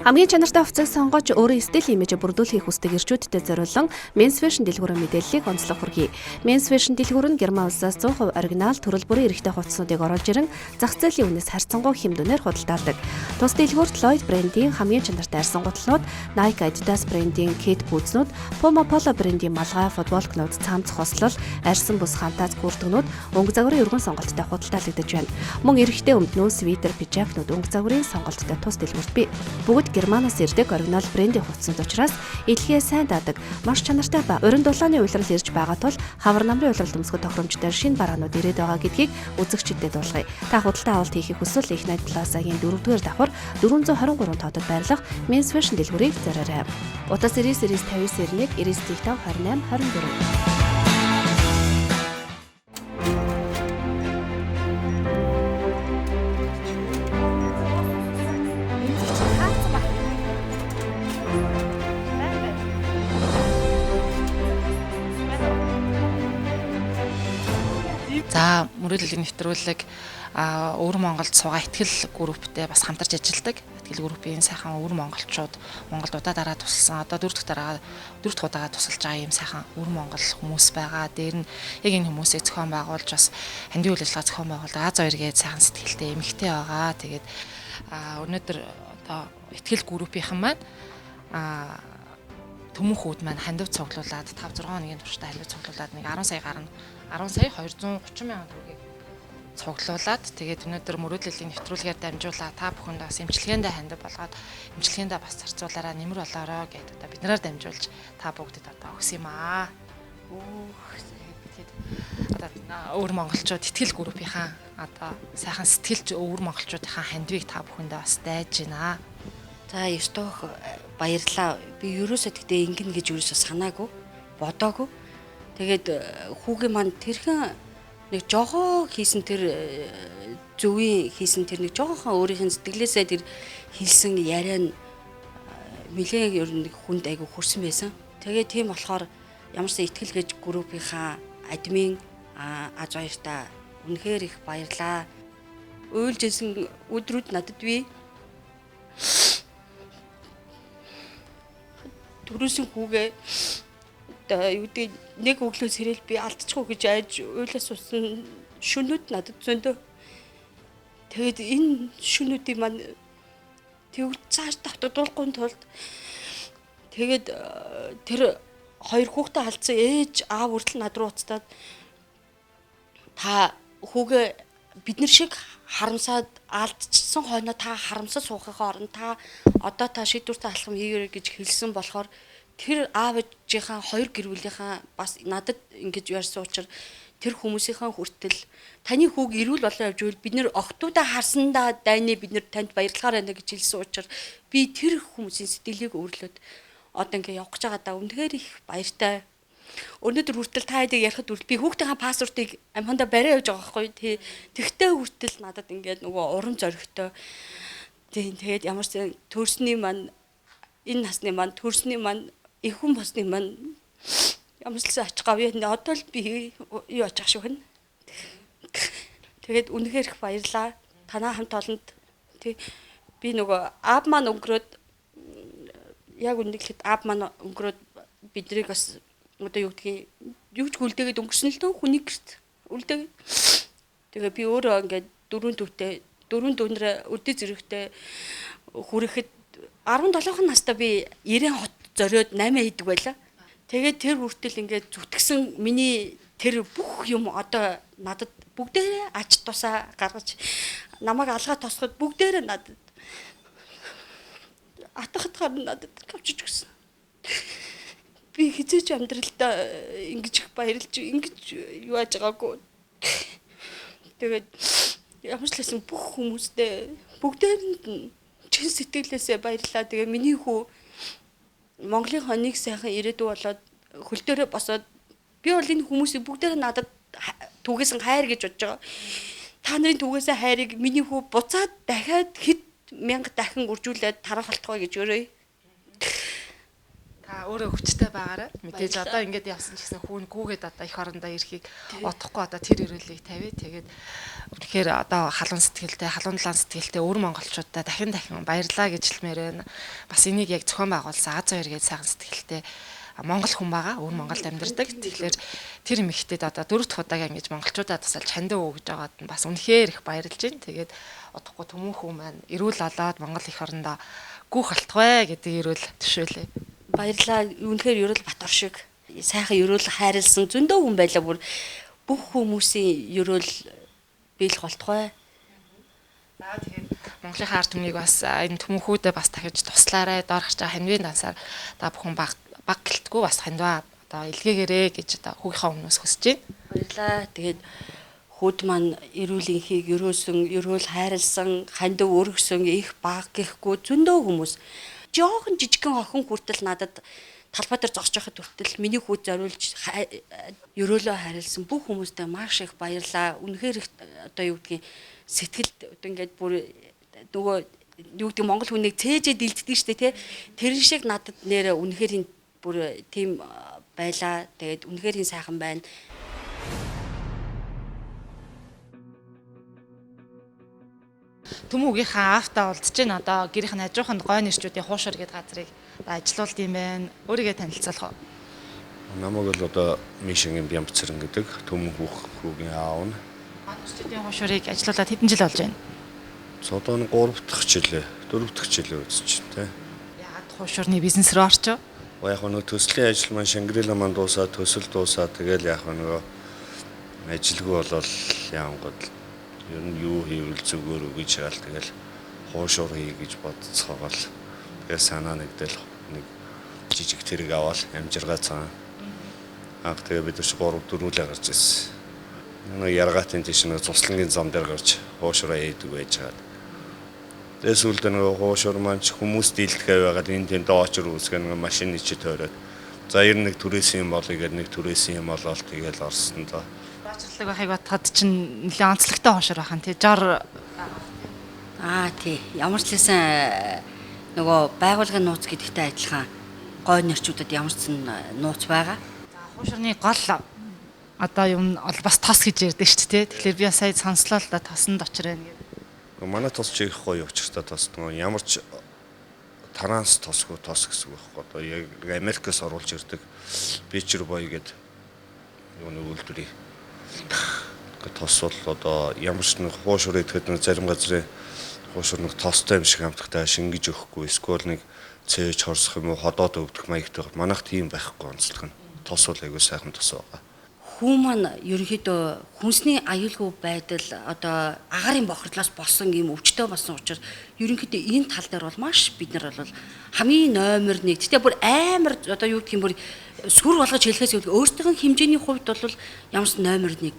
Хамгийн чанартай хувцас сонгож өөрийн стил имижээ бүрдүүлэхийг хүсдэг эрчүүдтэй зориулсан Men's Fashion дэлгүүрийн мэдээллийг онцлог хүргэе. Men's Fashion дэлгүүр нь Герман улсаас 100% оригинал төрөл бүрийн эрхтэй хувцснуудыг оруулж ирэн зах зээлийн үнээс харьцангуй хэмдүнээр худалдаалдаг. Тус дэлгүүрт Lloyd брендийн хамгийн чанартай арьсан гутлнууд, Nike, Adidas брендийн Kate бүүзнүүд, Puma Polo брендийн малгай, футболкнууд, цамц, хослол, арьсан бүс хантаац гүрдгнүүд өнгө загварын өргөн сонголттой худалдаалагдаж байна. Мөн эрхтэй өмднүүд, свитер, пижакнууд өнгө загварын сонголттой тус дэлгүүрт бий. Бүгд Германаас ирдэг оригинал брендийн хувцсууд учраас илгээ сайн даадаг, маш чанартай ба уран дулааны улирал ирж байгаа тул хавар намрын улирал төмсгөд тохиромжтой шинэ бараанууд ирээд байгаа гэдгийг үзэгчдэд дуулгая. Та худалдаа авалт хийхийг хүсвэл Их Найт Плазагийн 4-р давхар 423 тоотод байрлах Men's Fashion дэлгүүрийг зориорой. Утас 99 59 91 99 28 24. За мөрөөллийн нэвтрүүлэг Өвөр Монголд суугаа ихтгэл групптэй бас хамтарч ажилладаг. Ихтгэл группийн сайхан Өвөр монголчууд Монголд удаа тусалсан. Одоо 4 дахь удаага тусалж байгаа юм сайхан Өвөр Монгол хүмүүс байгаа. Дээр нь яг энэ хүмүүсийг зохион байгуулж бас хандив үйл ажиллагаа зохион байгуулдаг Аз хоёргээд сайхан сэтгэлтэй эмэгтэй байгаа. Тэгээд өнөөдөр одоо ихтгэл группийнхан маань төмөнхүүд маань хандив цуглуулад 5-6 хоногийн туршдаа хандив цуглуулад нэг 10 сая гарна. 10 сая 230 мянган төгрөгийг цуглуулад тэгээд өнөөдөр мөрөөдлийн нэвтрүүлгээр дамжуулаа та бүхэнд бас эмчилгээндээ хандив болгоод эмчилгээндээ бас зарцуулаараа нэмэр болоорой гэдэг одоо биднээр дамжуулж та бүгдэд одоо өгс юм аа. Өвөр монголчууд ихтгэл группийнхаа одоо сайхан сэтгэлж өвөр монголчуудынхаа хандивыг та бүхэндээ бас дайж байна. За ёстойх баярлаа. Би ерөөсөө тэгтээ ингэн гэж ерөөсөө санаагүй, бодоогүй. Тэгээд хүүгийн манд тэрхэн нэг жогоо хийсэн тэр зөвийн хийсэн тэр нэг жогоохон өөрийнх нь сэтгэлээсээ тэр хэлсэн яриа нь нэлээд ер нь хүнд айгу хүрсэн байсан. Тэгээд тийм болохоор ямарсан ихтгэл гэж группийнхаа админ Аз хоёртаа үнэхээр их баярлаа. Уйлжсэн өдрүүд надад бий. Төрөөсөн хүүгээ юу гэдэг нэг өглөөс хэрэл би алдчихгүй гэж айж уйлаас усан шөнүүд надад зөндөө. Тэгээд энэ шөнүүдийг маань тэгвэл цааш давтагдуулахгүй тулд тэгээд тэр хоёр хүүхдээ алдсан ээж аав хүртэл над руу уцтаад та хүүгээ бид нар шиг харамсаад алдчихсан хойноо та харамсаж суухын оронд та одоо та шийдвэртэй алхам хийгээрэй гэж хэлсэн болохоор тэр аав ээжийнхаа хоёр гэр бүлийнхаа бас надад ингэж ярьсан учраас тэр хүмүүсийнхаа хүртэл таны хүүг эрүүл болоо явж ивэл бид нэр охтуудаа харсандаа дайны бид нэр танд баярлахаар байна гэж хэлсэн учраас би тэр хүмүүсийн сэтгэлийг өөрлөөд одоо ингэ явах гэж байгаа даа. Үнэхээр их баяртай. Өнөөдөр хүртэл та хэдийг ярихад хүртэл би хүүхдийнхаа паспортыг амхандаа бариа явж байгаа байхгүй. Тэгтээ хүртэл надад ингээд нөгөө урам зоригтой. Тэгээд ямар ч төрсний маань энэ насны маань төрсний маань их хүн болсны маань ямар ч ач гавьяа одоо л би юу ачих шиг байна. Тэгээд үнэхээр их баярлаа. Танаа хамт олонд тий би нөгөө аав маань өнгөрөөд яг үнэхээр аав маань өнгөрөөд биднийг бас одоо юу гэдгийг юу ч үлдээгээд өнгөрсөн л дөө хүний гэрт үлдээгээд тэгээ би өөрөө ингээд дөрөв дүүнэр өдөө зэрэгтэй хүрэхэд 17 настай би 90 хот зориод 8 хийдэг байлаа. Тэгээд тэр хүртэл ингээд зүтгэсэн миний тэр бүх юм одоо надад бүгдээрээ ач тусаа гаргаж намайг алгаа тосоход бүгдээрээ надад атахад надад авчиж өгсөн. Би хизээч амьдралдаа ингэж их баярлж ингэж юу яаж байгаагүй. Тэгээд ямар ч лсэн бүх хүмүүстээ бүгдээрэнд чин сэтгэлээсээ баярлаа. Тэгээ миний хүү Монголын хоныг сайхан ирээдүй болоод хөл дээрээ босоод би бол энэ хүмүүсийг бүгдээрээ надад түгээсэн хайр гэж бодож байгаа. Та нарын түгээсэн хайрыг миний хүү буцаад дахиад хэд мянга дахин үржүүлээд тарах болтгой гэж өрөөе. Та өөрөө хүчтэй байгаарай. Мэдээж одоо ингэж явсан ч гэсэн хүүн гүүгээд одоо их орондоо ирэхийг бодохгүй одоо тэр ирүүлгийг тавь. Тэгээд үнэхээр одоо халуун сэтгэлтэй, халуун дулаан сэтгэлтэй өр монголчуудаа дахин баярлаа гэж хэлмээр байна. Бас энийг яг зохион байгуулсан А102 гээд сайхан сэтгэлтэй Монгол хүн байгаа, өр Монголд амьдардаг. Тэгэхээр тэр эмэгтэйд одоо 4 дахь удаагаа ингэж монголчуудаа тусалж хандив өгж байгаад нь бас үнэхээр их баярлж байна. Тэгээд одохгүй төмөнхүү маань эрүүл олоод Монгол их орондоо гүөх алтгай гэдэг эрүүл төшөөлөө. Баярлаа. Үнэхээр Ерөөл Батор шиг сайхан ерөөл хайрлсан зөндөө хүн байлаа бүр бүх хүмүүсийн ерөөл биелэх болтугай. За тэгээд Монголын ард түмнийг бас энэ төмөнхүүдэд бас дахиж туслаарай. Доор гарч байгаа ханивын дансаар та бүхэн баг гэлтгүй бас хандваа одоо илгээгээрэй гэж одоо хүүгийнхаа өмнөөс хүсэж байна. Баярлаа. Тэгээд хүүд маань эрүүлийнхийг ерөөл хайрлсан, хандив өргөсөн их баг гэхгүй зөндөө хүмүүс жоохон жижигхэн охин хүртэл надад талбай дээр зогсож байхад хүртэл миний хүүд зориулж ерөөлөө харилсан бүх хүмүүстээ маш их баярлаа. Үнэхээр их одоо юу гэдгийг сэтгэлд одоо ингээд бүр нөгөө юу гэдэг монгол хүнийг цээжээ дилддэг штэ тий. Тэр шиг надад нэрэ үнэхээр бүр тийм байлаа. Тэгээд үнэхээр сайхан байна. Төмөөгийнхаа аавтаа уулзж байна. Одоо гэрийнх нь хажууханд гой нэрчүүдийн хуушар гэдэг газрыг ажилуулд юм байна. Өөрийгөө танилцуулах уу? Намайг л одоо Мишингийн Бямбцэрэн гэдэг төмөнхүүх хүүгийн аав нь. Нэрчүүдийн хуушарыг ажилуулад хэдэн жил болж байна? Одоо 3 дахь жилээ, 4 дахь жилээ үзэж байна. Яагаад хуушурны бизнес рүү орчоо? Яг нөгөө төслийн ажил маань Шангрила маань дуусаад, төсөл дуусаад тэгэл яг нөгөө ажилгүй болол яангод ер нь юу хийвэл зүгээр үг гэж хаал тэгэл хуушур хий гэж бодцоогоол тэгээ санаа нэгдэл нэг жижиг тэрэг аваад амжиргаа цаа. Тэгээ бид ч 3-4 гарч ирсэн. Нэг яргаатын тийш нэг цуслангийн зам дээр гарч хуушураа хийдэг байж хаад. Тэс үлдээ нэг хуушур маань хүмүүс дийлдэхээ байгаад энэ тийм доочор үүсгэн нэг машин ичи тойроод за ер нь нэг түрээсэн юм болъё гэдэг нэг түрээсэн юм болоод тэгэл орсон доо. Баачрлаг байхыг бодоход чинь нэлээд онцлогтой хуушар байхan тий жор тий ямар ч лсэн нөгөө байгууллагын нууц гэдэгтэй адилхан гой нэрчүүдэд ямар ч нууц байгаа. За хуушрны гол одоо юм бас тос гэж ярьдаг шүү дээ. Тэгэхээр би сая сонслоо л да тосонд очир байна гэдэг. Манай тос чи их гоё учиртай тос нөгөө ямар ч таранс тосгүй тос гэсэн үг байхгүй. Одоо яг Америкээс оруулж ирдэг Beecher Boy гэдэг юу нэг үйлдвэрийн тос бол одоо ямар ч нэг хуушур идэхэд нэг зарим газрын хуушур нэг тостой юм шиг амтгтай шингэж өгөхгүй эсвэл нэг цээж хорсох юм уу ходоод өвдөх маягтай. Манайх тийм байхгүй онцлог нь. Тос бол айгүй сайхан тос байгаа. Хүн маань ерөнхийдөө хүнсний аюулгүй байдал одоо агарын бохирдлоос болсон юм өвчтөй болсон учраас ерөнхийдөө энэ тал дээр бол маш бид нар бол хамгийн номер 1. Гэтэ бүр амар одоо юу гэх юм бүр сүр болгож хэлэхээс өөрсдийн хэмжээний хувьд бол ямар ч номер 1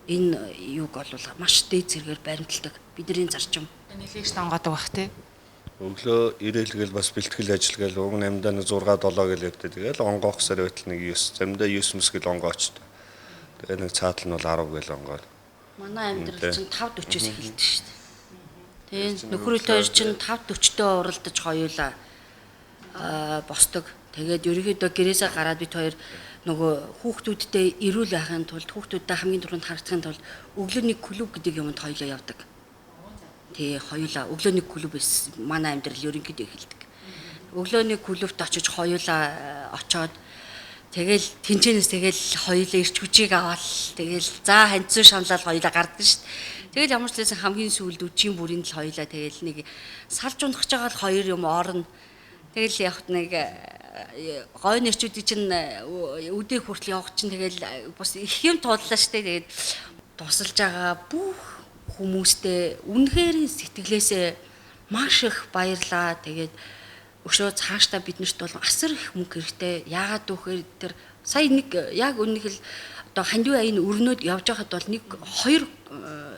энэ юуг бол маш дээд зэрэгээр баримталдаг бидний зарчим. Нэлээш тонгоодог бах тий. Өглөө ирээлгээл бас бэлтгэл ажил гээл уг 8-даа 6 7 гээл явдаг. Тэгэл онгоохсаар байтал нэг 9 заримдаа 9 мэс гэл онгоочтой. Тэгээ нэг цаатал нь бол 10 гээл онгоод. Манай амьдрал чинь 5:40-оос эхэлдэг шүү дээ. Тэгээ нөхөр өлтөөр чинь 5:40-д уралдаж хоёулаа босдог. Тэгээд ерөнхийдөө гэрээсээ гараад бид хоёр нөгөө хүүхдүүдтэй эрүүл байхын тулд хүүхдүүдтэй хамгийн түрүүнд харагдахын тулд өглөөний клуб гэдэг юмд хоёулаа явдаг. Тий хоёулаа өглөөний клубээс манай амьдрал ерөнхийдөө эхэлдэг. Өглөөний клубт очиж хоёулаа очоод тэгэл тэнцэнээс тэгэл хоёулаа ирч хүчийг аваад тэгэл за ханцуу шамлал хоёулаа гардаг шүү дээ. Тэгэл ямар ч лсэн хамгийн сүүлд үчийн бүрийн л хоёулаа тэгэл нэг салж унах гэж байгаа л хоёр юм орно. Тэгэл явахт нэг гой нэрчүүдийн чинь үдээ хүртэл явах чинь тэгэл бас их юм тууллаа штэ. Тэгээд тусалж байгаа бүх хүмүүстэй үнэхээр сэтгэлээсээ маш их баярлаа. Тэгээд өшөө цаашдаа биднэрт бол асар их мөнгө хэрэгтэй. Яагаад вөхөр тэр сая нэг яг үнэх л одоо хандив аян өрнөд явж байхад бол нэг хоёр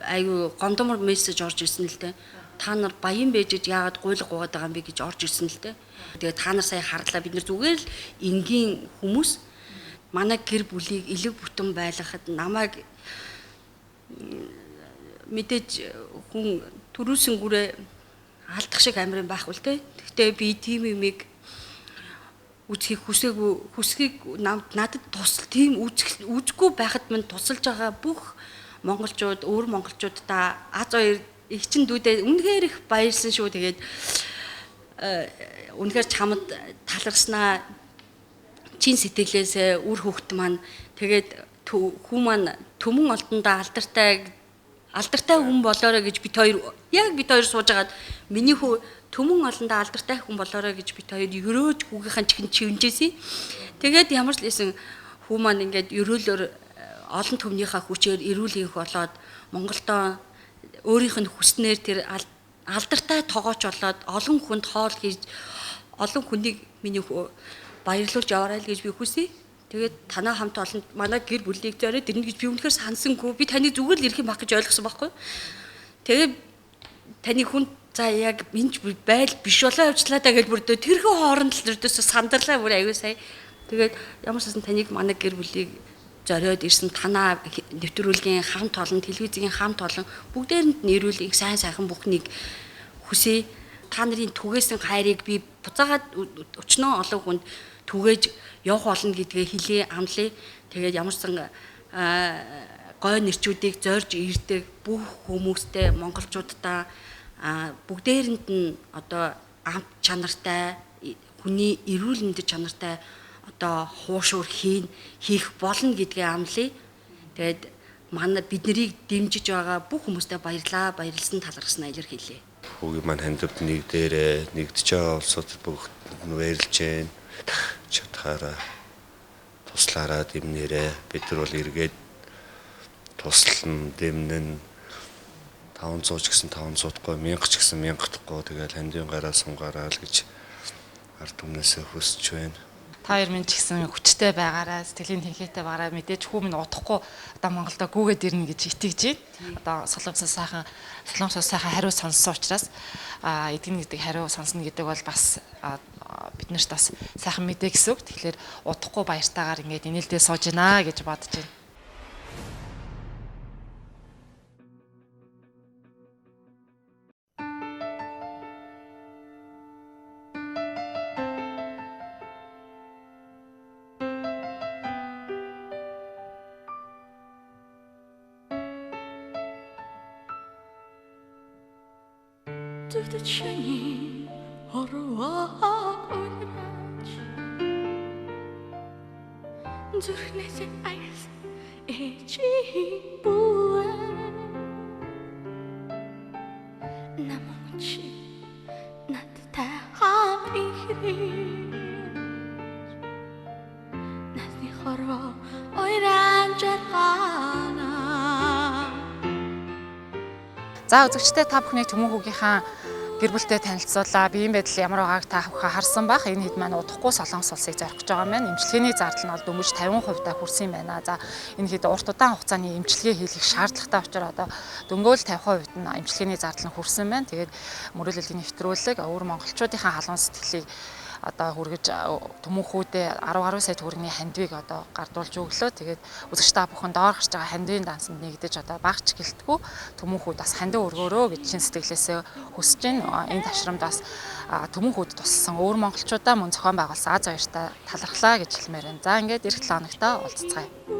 аюу гомдомор мессеж орж ирсэн л дээ. Та нар баян бэжж яагаад гуйлга гуугаад байгаа юм бэ гэж орж ирсэн л дээ. Тэгээ та нар сая харлаа бид нар зүгээр л энгийн хүмүүс манай гэр бүлийг элэг бүтэн байлгахад намайг мэдээж хүн төрүүлсэн гүрээ алдах шиг амирын байхгүй л те. Гэхдээ би тийм юмыг үзхийг хүсгийг надад тусал тийм үзэхгүй байхад минь тусалж байгаа бүх монголчууд өөр монголчуудаа аз хоёр их чин дүүдээ үнэхээр их баярлсан шүү. Тэгээд үнэхээр чамд талархснаа чин сэтгэлээсээ үр хөвгт маань тэгээд хүн маань төмөн олдондоо алдартай хүн болоорой гэж бид хоёр сууж агаад миний хүү төмөн олондоо алдартай хүн болоорой гэж бид хоёр өрөөж хүүгийнхэн чихэн чивнжээсэй. Тэгээд ямар ч лсэн хүү маань ингээд өрөөлөөр олон төмнийхээ хүчээр эрүүл хийх болоод Монголдоо өөрийнх нь хүснээр тэр алдартай тоогооч болоод олон хүнд хоол хийж олон хүнийг миний баярлуулж яваарай л гэж би хүсье. Тэгээд танаа хамт олон манай гэр бүлийг зориод ирнэ гэж би үнэхээр сансангүй. Би таны зүгээр л ирэх юм баг гэж ойлгосон байхгүй. Тэгээд таны хүн за яг минь байл биш болоо явчлаа даа гэж бүрдөө тэрхүү хооронд л өрдөөсө сандарлаа бүр аягүй сая. Тэгээд ямар ч сан таныг манай гэр бүлийг зориод ирсэн танаа нэвтрүүлгийн хамт олон телевизийн хамт олон бүгдээрэнд нь эрүүл их сайн сайхан бүхнийг хүсье. Та нарын түгээсэн хайрыг би буцаагаад өчнөө олон хүнд түгээж явах болно гэдгээ хэлээ амлая. Тэгээд ямар ч сан гой нэрчүүдийг зорж ирдэг бүх хүмүүстэй монголчуудаа бүгдээрэнд нь одоо амт чанартай хүний эрүүл мэндийн чанартай одоо хуушуур хийх болно гэдгээ амлая. Тэгээд манай биднийг дэмжиж байгаа бүх хүмүүстээ баярлсан талархснаа илэрхийлье. Хүүгийн маань хандивд нэгдэж байгаа улсуудад бүгд баярлж байна. Чадхаараа туслаараа дэмнээрээ бид нар бол эргээд туслан дэмнэн 500 ч гэсэн 500-гүй 1000 ч гэсэн 1000-гүй тэгэл хандивын гараа сунгаараа л гэж ард түмнээсээ хүсэж байна. Та хоёр минь ч гэсэн хүчтэй байгаараа сэтгэлийн тэнхээтэй байгаараа мэдээж хүү минь удахгүй одоо Монголдо гүгээд ирнэ гэж итгэж байна. Одоо солонгосоос сайхан хариу сонссон учраас эдгээр гэдэг хариу сонсно гэдэг бол бас биднэрт бас сайхан мэдээ гэсэн үг. Тэгэхээр удахгүй баяртайгаар ингээд инээлдээ сууж гинэ гэж бодож байна. Төвчний хорвоо ураач зүрхнээс айс эчи буа намучи надтай хамт ирэх насны хорвоо ураач жаргана. За үзэгчдээ та бүхний Төмөн хүүгийнхаа гэр бүлтэй танилцуулаа. Биеийн байдал ямар байгааг та бүхэн харсан бах. Энэ хэд маань удахгүй Солонгос улсыг зорих гэж байгаа маань. Эмчилгээний зардал нь бол дөнгөж 50% хүрсэн юм байна. За энэ хэд урт удаан хугацааны эмчилгээ хийх шаардлагатай учраас одоо дөнгөөл 50% нь эмчилгээний зардал нь хүрсэн байна. Тэгээд мөрөөллийн нэвтрүүлэг өвөр монголчуудынхаа халуун сэтгэлийг одоо хүргэж төмөнхүүдэд 10 сая төгрөгийн хандвийг одоо гардуулж өглөө. Тэгээд үзэгч та бүхэн доор гарч байгаа хандвийн дансанд нэгдэж одоо багч гэлтгүү төмөнхүүд бас хандив өргөөрөө гэж чин сэтгэлээсээ хүсэж байна. Энэ ташрамд бас төмөнхүүд туссан өөр монголчуудаа мөн зохион байгуулсан Аз баяртай талархлаа гэж хэлмээр байна. За ингээд эх 7 хоногт уулзцгаая.